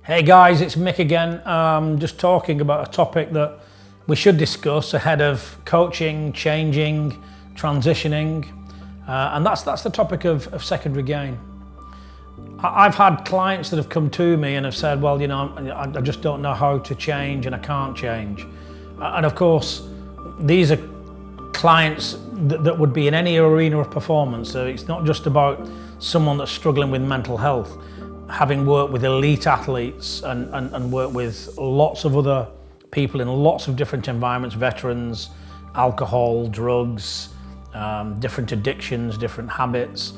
Hey guys, it's Mick again. Just talking about a topic that we should discuss ahead of coaching, changing, transitioning, and that's the topic of secondary gain. I've had clients that have come to me and have said, well, I just don't know how to change and I can't change. And of course, these are clients that would be in any arena of performance. So it's not just about someone that's struggling with mental health. Having worked with elite athletes and worked with lots of other people in lots of different environments, veterans, alcohol, drugs, different addictions, different habits.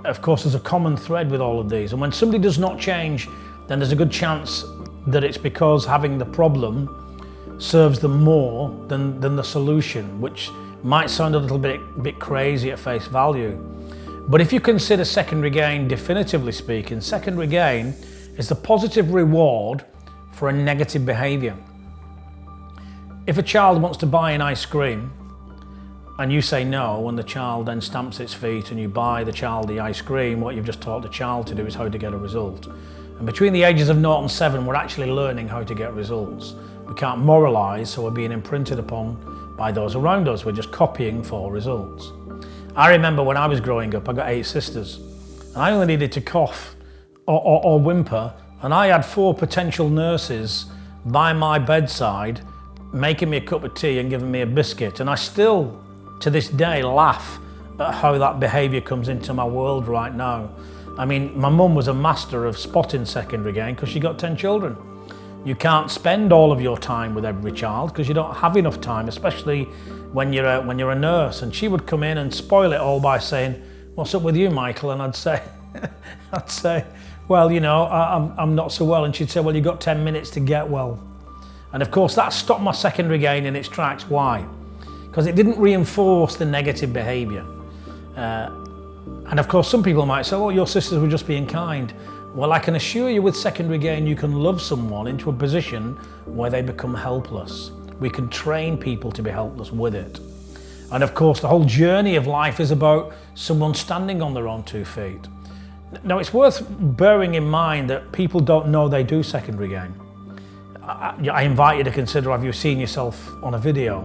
Of course, there's a common thread with all of these. And when somebody does not change, then there's a good chance that it's because having the problem serves them more than the solution, which might sound a little bit crazy at face value. But if you consider secondary gain, definitively speaking, secondary gain is the positive reward for a negative behaviour. If a child wants to buy an ice cream and you say no, and the child then stamps its feet and you buy the child the ice cream, what you've just taught the child to do is how to get a result. And between the ages of 0 and 7, we're actually learning how to get results. We can't moralise, so we're being imprinted upon by those around us. We're just copying for results. I remember when I was growing up, I got 8 sisters, and I only needed to cough or whimper, and I had 4 potential nurses by my bedside making me a cup of tea and giving me a biscuit. And I still, to this day, laugh at how that behaviour comes into my world right now. I mean, my mum was a master of spotting secondary gain because she got 10 children. You can't spend all of your time with every child because you don't have enough time, especially when you're a nurse. And she would come in and spoil it all by saying, "What's up with you, Michael?" And I'd say, "Well, I'm not so well." And she'd say, "Well, you've got 10 minutes to get well." And of course, that stopped my secondary gain in its tracks. Why? Because it didn't reinforce the negative behaviour. And of course, some people might say, "Oh, your sisters were just being kind." Well, I can assure you with secondary gain, you can love someone into a position where they become helpless. We can train people to be helpless with it. And of course, the whole journey of life is about someone standing on their own 2 feet. Now, it's worth bearing in mind that people don't know they do secondary gain. I invite you to consider, have you seen yourself on a video?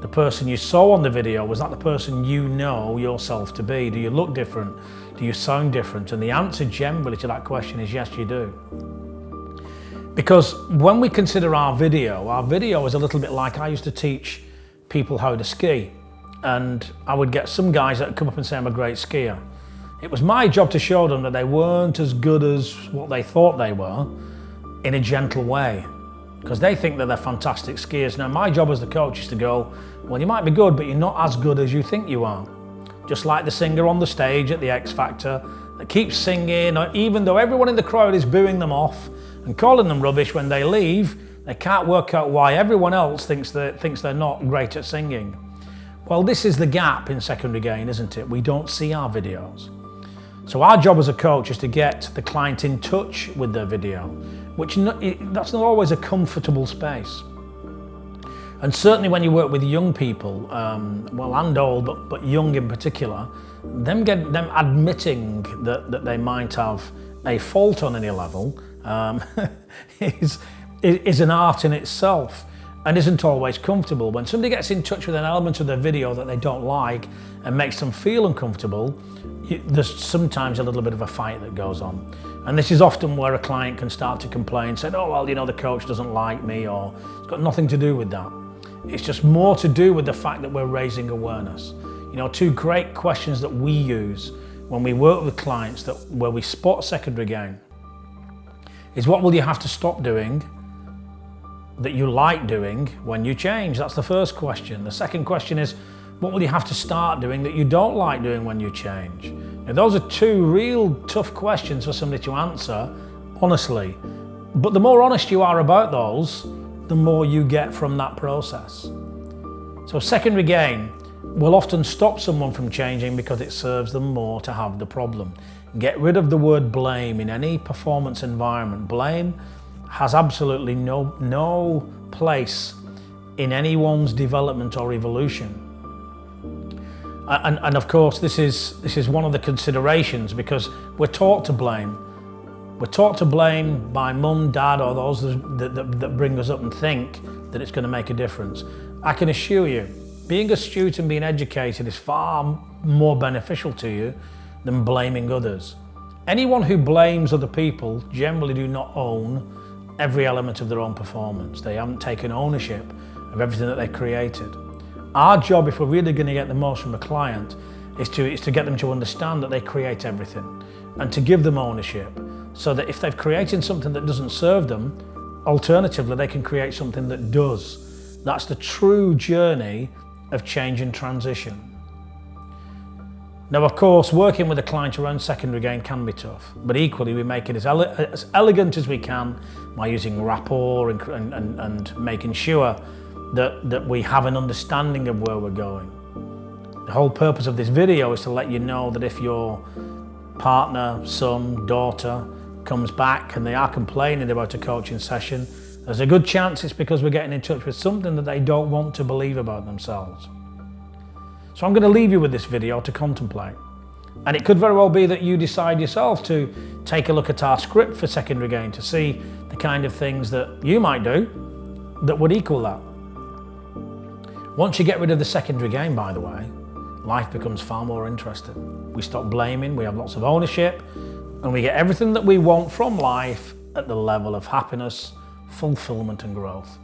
The person you saw on the video, was that the person you know yourself to be? Do you look different? Do you sound different? And the answer generally to that question is yes, you do. Because when we consider our video is a little bit like I used to teach people how to ski. And I would get some guys that would come up and say, "I'm a great skier." It was my job to show them that they weren't as good as what they thought they were in a gentle way, because they think that they're fantastic skiers. Now, my job as the coach is to go, well, you might be good, but you're not as good as you think you are. Just like the singer on the stage at the X Factor that keeps singing, even though everyone in the crowd is booing them off and calling them rubbish when they leave, they can't work out why everyone else thinks they're not great at singing. Well, this is the gap in secondary gain, isn't it? We don't see our videos. So our job as a coach is to get the client in touch with their video, that's not always a comfortable space. And certainly when you work with young people, well, and old, but young in particular, them admitting that they might have a fault on any level is an art in itself and isn't always comfortable. When somebody gets in touch with an element of their video that they don't like and makes them feel uncomfortable, there's sometimes a little bit of a fight that goes on. And this is often where a client can start to complain, say, "Oh, well, the coach doesn't like me," or it's got nothing to do with that. It's just more to do with the fact that we're raising awareness. 2 great questions that we use when we work with clients where we spot secondary gain is, what will you have to stop doing that you like doing when you change? That's the first question. The second question is, what will you have to start doing that you don't like doing when you change? Now, those are 2 real tough questions for somebody to answer honestly. But the more honest you are about those, the more you get from that process. So secondary gain will often stop someone from changing because it serves them more to have the problem. Get rid of the word blame in any performance environment. Blame has absolutely no place in anyone's development or evolution. And of course, this is one of the considerations, because we're taught to blame. We're taught to blame by mum, dad, or those that bring us up and think that it's going to make a difference. I can assure you, being astute and being educated is far more beneficial to you than blaming others. Anyone who blames other people generally do not own every element of their own performance. They haven't taken ownership of everything that they've created. Our job, if we're really going to get the most from a client, is to get them to understand that they create everything and to give them ownership, so that if they've created something that doesn't serve them, alternatively they can create something that does. That's the true journey of change and transition. Now, of course, working with a client around secondary gain can be tough, but equally we make it as elegant as we can by using rapport and making sure that we have an understanding of where we're going. The whole purpose of this video is to let you know that if your partner, son, daughter comes back and they are complaining about a coaching session, there's a good chance it's because we're getting in touch with something that they don't want to believe about themselves. So I'm going to leave you with this video to contemplate. And it could very well be that you decide yourself to take a look at our script for secondary gain to see the kind of things that you might do that would equal that. Once you get rid of the secondary gain, by the way, life becomes far more interesting. We stop blaming, we have lots of ownership, and we get everything that we want from life at the level of happiness, fulfillment and growth.